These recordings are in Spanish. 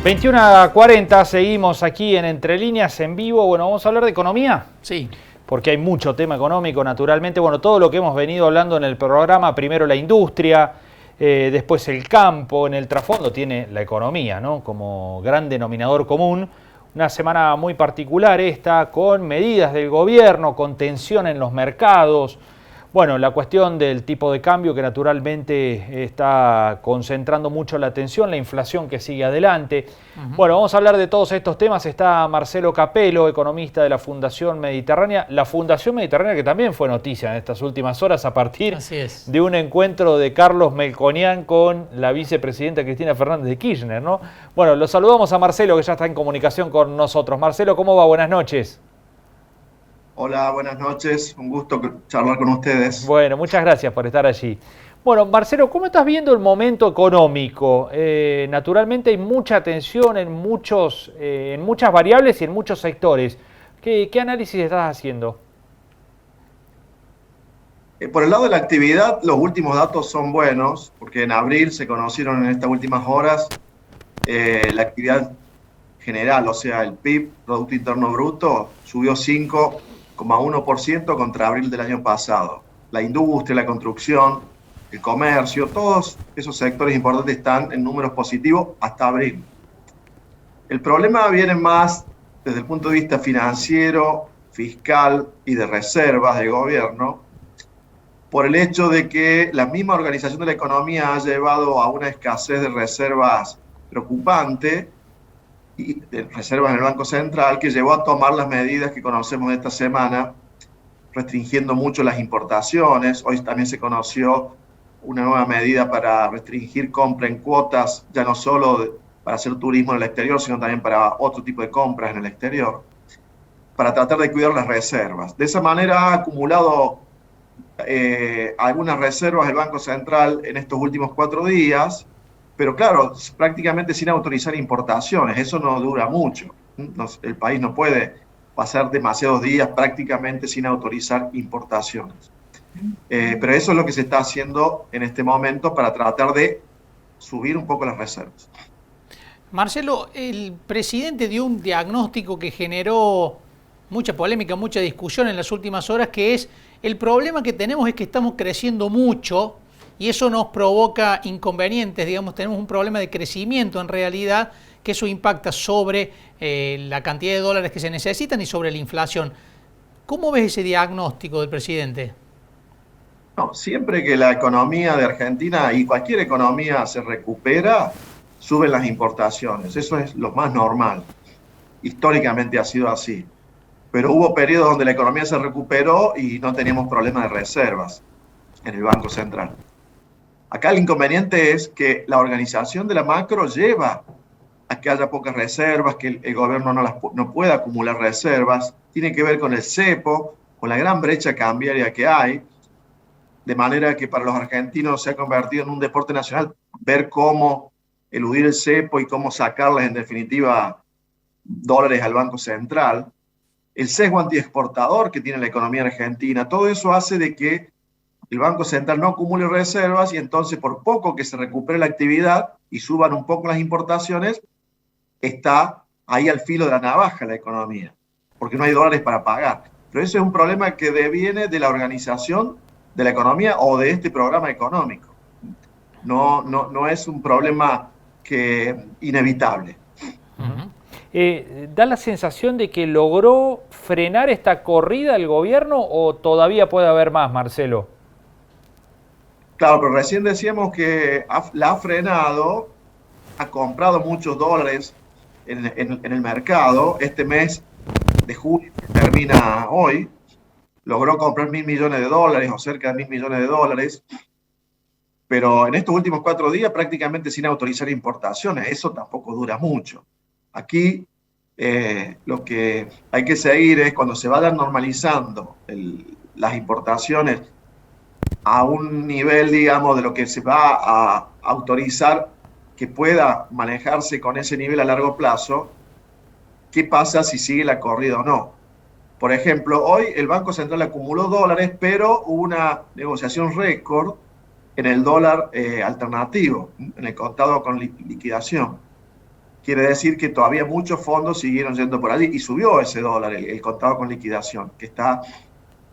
21:40, seguimos aquí en Entre Líneas en vivo. Bueno, vamos a hablar de economía. Sí. Porque hay mucho tema económico, naturalmente. Bueno, todo lo que hemos venido hablando en el programa, primero la industria, después el campo, en el trasfondo tiene la economía, ¿no? Como gran denominador común. Una semana muy particular esta, con medidas del gobierno, con tensión en los mercados. Bueno, la cuestión del tipo de cambio que naturalmente está concentrando mucho la atención, la inflación que sigue adelante. Bueno, vamos a hablar de todos estos temas. Está Marcelo Capello, economista de la Fundación Mediterránea. La Fundación Mediterránea que también fue noticia en estas últimas horas a partir de un encuentro de Carlos Melconian con la vicepresidenta Cristina Fernández de Kirchner, ¿no? Bueno, lo saludamos a Marcelo, que ya está en comunicación con nosotros. Marcelo, ¿cómo va? Buenas noches. Hola, buenas noches. Un gusto charlar con ustedes. Bueno, muchas gracias por estar allí. Bueno, Marcelo, ¿cómo estás viendo el momento económico? Naturalmente hay mucha tensión en muchas variables y en muchos sectores. ¿Qué análisis estás haciendo? Por el lado de la actividad, los últimos datos son buenos, porque en abril se conocieron en estas últimas horas la actividad general, o sea, el PIB, Producto Interno Bruto, subió 5,1% contra abril del año pasado. La industria, la construcción, el comercio, todos esos sectores importantes están en números positivos hasta abril. El problema viene más desde el punto de vista financiero, fiscal y de reservas de gobierno, por el hecho de que la misma organización de la economía ha llevado a una escasez de reservas preocupante, y de reservas en el Banco Central, que llevó a tomar las medidas que conocemos esta semana, restringiendo mucho las importaciones. Hoy también se conoció una nueva medida para restringir compra en cuotas, ya no solo para hacer turismo en el exterior, sino también para otro tipo de compras en el exterior, para tratar de cuidar las reservas. De esa manera ha acumulado algunas reservas el Banco Central en estos últimos 4 días, pero claro, prácticamente sin autorizar importaciones. Eso no dura mucho. El país no puede pasar demasiados días prácticamente sin autorizar importaciones. Pero eso es lo que se está haciendo en este momento para tratar de subir un poco las reservas. Marcelo, el presidente dio un diagnóstico que generó mucha polémica, mucha discusión en las últimas horas, que es el problema que tenemos es que estamos creciendo mucho y eso nos provoca inconvenientes, digamos, tenemos un problema de crecimiento en realidad, que eso impacta sobre la cantidad de dólares que se necesitan y sobre la inflación. ¿Cómo ves ese diagnóstico del presidente? No, siempre que la economía de Argentina y cualquier economía se recupera, suben las importaciones. Eso es lo más normal. Históricamente ha sido así. Pero hubo periodos donde la economía se recuperó y no teníamos problemas de reservas en el Banco Central. Acá el inconveniente es que la organización de la macro lleva a que haya pocas reservas, que el gobierno no pueda acumular reservas. Tiene que ver con el cepo, con la gran brecha cambiaria que hay, de manera que para los argentinos se ha convertido en un deporte nacional ver cómo eludir el cepo y cómo sacarles en definitiva dólares al Banco Central. El sesgo antiexportador que tiene la economía argentina, todo eso hace de que el Banco Central no acumule reservas y entonces por poco que se recupere la actividad y suban un poco las importaciones, está ahí al filo de la navaja la economía, porque no hay dólares para pagar. Pero eso es un problema que deviene de la organización de la economía o de este programa económico. No es un problema inevitable. ¿Da la sensación de que logró frenar esta corrida el gobierno o todavía puede haber más, Marcelo? Claro, pero recién decíamos que la ha frenado, ha comprado muchos dólares en el mercado. Este mes de julio, que termina hoy, logró comprar $1.000 millones o cerca de $1.000 millones, pero en estos últimos 4 días prácticamente sin autorizar importaciones. Eso tampoco dura mucho. Aquí lo que hay que seguir es cuando se vayan normalizando las importaciones a un nivel, digamos, de lo que se va a autorizar que pueda manejarse con ese nivel a largo plazo, ¿qué pasa si sigue la corrida o no? Por ejemplo, hoy el Banco Central acumuló dólares, pero hubo una negociación récord en el dólar alternativo, en el contado con liquidación. quiere decir que todavía muchos fondos siguieron yendo por allí y subió ese dólar, el contado con liquidación, que está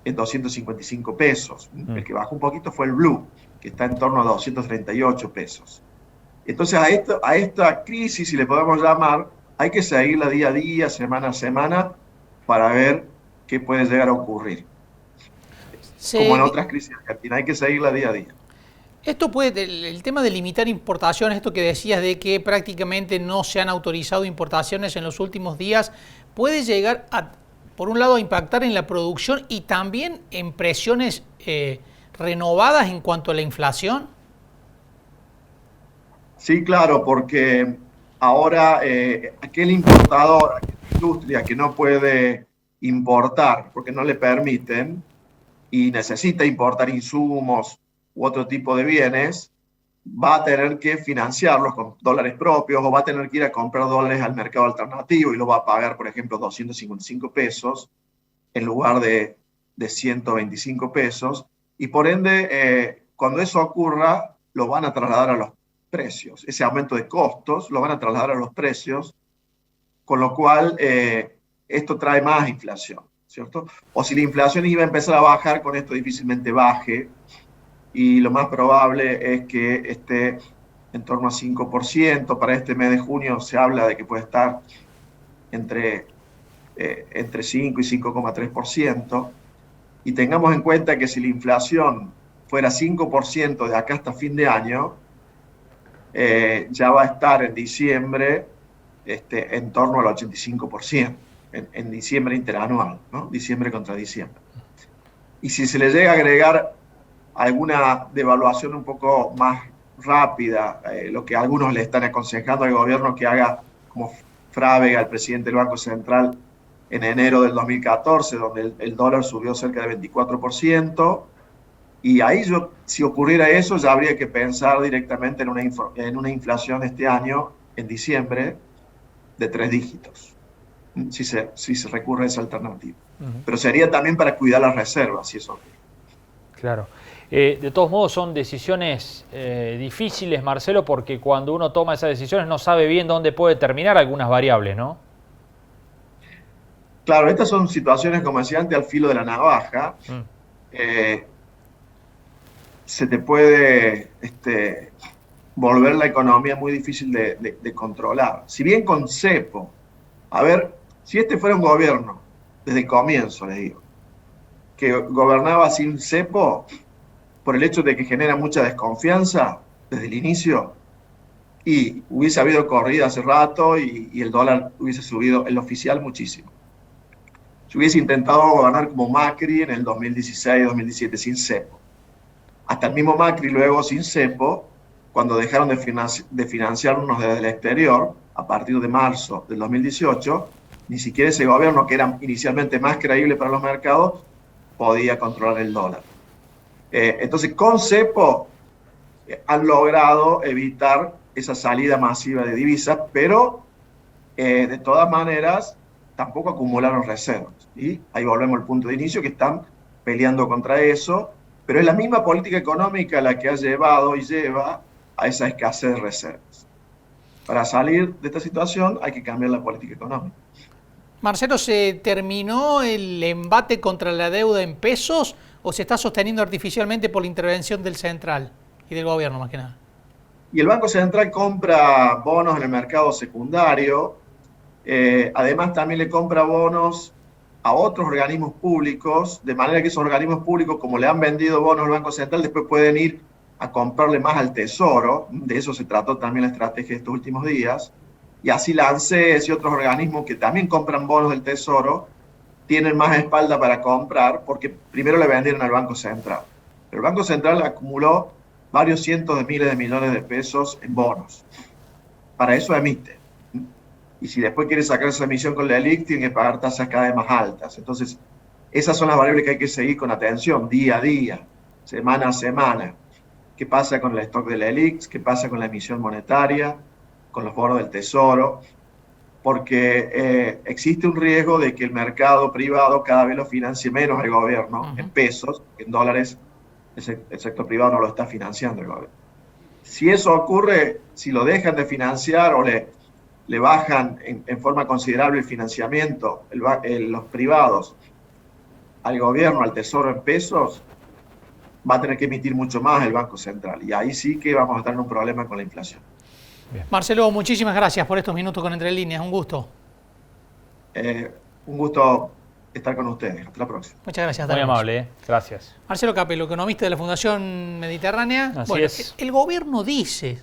en 255 pesos. El que bajó un poquito fue el blue, que está en torno a 238 pesos. Entonces a esta crisis, si le podemos llamar, hay que seguirla día a día, semana a semana, para ver qué puede llegar a ocurrir. Como en otras crisis argentinas, hay que seguirla día a día. Esto puede, el tema de limitar importaciones, esto que decías de que prácticamente no se han autorizado importaciones en los últimos días, puede llegar a, por un lado, a impactar en la producción y también en presiones renovadas en cuanto a la inflación. Sí, claro, porque ahora aquel importador, aquella industria que no puede importar porque no le permiten y necesita importar insumos u otro tipo de bienes, va a tener que financiarlos con dólares propios o va a tener que ir a comprar dólares al mercado alternativo y lo va a pagar, por ejemplo, 255 pesos en lugar de 125 pesos. Y por ende, cuando eso ocurra, lo van a trasladar a los precios. Ese aumento de costos lo van a trasladar a los precios, con lo cual esto trae más inflación, ¿cierto? O si la inflación iba a empezar a bajar, con esto difícilmente baje, y lo más probable es que esté en torno a 5%. Para este mes de junio se habla de que puede estar entre 5 y 5,3%. Y tengamos en cuenta que si la inflación fuera 5% de acá hasta fin de año, ya va a estar en diciembre en torno al 85%, en diciembre interanual, ¿no? Diciembre contra diciembre. Y si se le llega a agregar alguna devaluación un poco más rápida, lo que algunos le están aconsejando al gobierno que haga, como Frávega, el presidente del Banco Central, en enero del 2014, donde el dólar subió cerca del 24%, y ahí si ocurriera eso, ya habría que pensar directamente en una inflación este año, en diciembre, de 3 dígitos, si se recurre a esa alternativa. Pero sería también para cuidar las reservas, si eso ocurre. Claro. De todos modos son decisiones difíciles, Marcelo, porque cuando uno toma esas decisiones no sabe bien dónde puede terminar algunas variables, ¿no? Claro, estas son situaciones, como decía antes, al filo de la navaja. Se te puede volver la economía muy difícil de controlar. Si bien con cepo, a ver, si este fuera un gobierno, desde el comienzo les digo, que gobernaba sin cepo, por el hecho de que genera mucha desconfianza desde el inicio, y hubiese habido corrida hace rato y el dólar hubiese subido, el oficial, muchísimo. Si hubiese intentado gobernar como Macri en el 2016-2017 sin cepo. Hasta el mismo Macri luego sin cepo, cuando dejaron de financiarnos desde el exterior, a partir de marzo del 2018, ni siquiera ese gobierno, que era inicialmente más creíble para los mercados, podía controlar el dólar. Entonces, con cepo han logrado evitar esa salida masiva de divisas, pero de todas maneras tampoco acumularon reservas. Y ahí volvemos al punto de inicio, que están peleando contra eso, pero es la misma política económica la que ha llevado y lleva a esa escasez de reservas. Para salir de esta situación hay que cambiar la política económica. Marcelo, ¿se terminó el embate contra la deuda en pesos o se está sosteniendo artificialmente por la intervención del central y del gobierno más que nada? Y el Banco Central compra bonos en el mercado secundario, además también le compra bonos a otros organismos públicos, de manera que esos organismos públicos, como le han vendido bonos al Banco Central, después pueden ir a comprarle más al Tesoro. De eso se trató también la estrategia de estos últimos días. Y así la ANSES y otros organismos que también compran bonos del Tesoro tienen más espalda para comprar, porque primero le vendieron al Banco Central. Pero el Banco Central acumuló varios cientos de miles de millones de pesos en bonos. Para eso emite. Y si después quiere sacar esa emisión con la ELIC, tiene que pagar tasas cada vez más altas. Entonces, esas son las variables que hay que seguir con atención, día a día, semana a semana. ¿Qué pasa con el stock de la ELIC? ¿Qué pasa con la emisión monetaria? Con los bonos del Tesoro? Porque existe un riesgo de que el mercado privado cada vez lo financie menos el gobierno, en pesos, en dólares. El sector privado no lo está financiando el gobierno. Si eso ocurre, si lo dejan de financiar o le le bajan en forma considerable el financiamiento, los privados, al gobierno, al tesoro en pesos, va a tener que emitir mucho más el Banco Central. Y ahí sí que vamos a tener un problema con la inflación. Bien. Marcelo, muchísimas gracias por estos minutos con Entre Líneas. Un gusto. Un gusto estar con ustedes. Hasta la próxima. Muchas gracias. Muy amable, gracias. Marcelo Capello, economista de la Fundación Mediterránea. Así bueno, es. El gobierno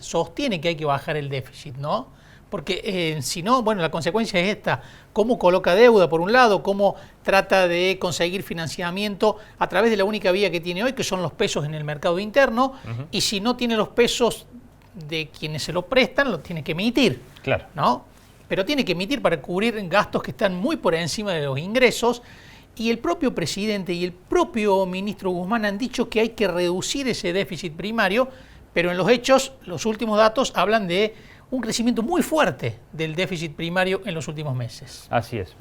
sostiene que hay que bajar el déficit, ¿no? Porque si no, bueno, la consecuencia es esta. Cómo coloca deuda, por un lado, cómo trata de conseguir financiamiento a través de la única vía que tiene hoy, que son los pesos en el mercado interno, y si no tiene los pesos de quienes se lo prestan, lo tiene que emitir. Claro. ¿No? Pero tiene que emitir para cubrir gastos que están muy por encima de los ingresos. Y el propio presidente y el propio ministro Guzmán han dicho que hay que reducir ese déficit primario, pero en los hechos, los últimos datos hablan de un crecimiento muy fuerte del déficit primario en los últimos meses. Así es.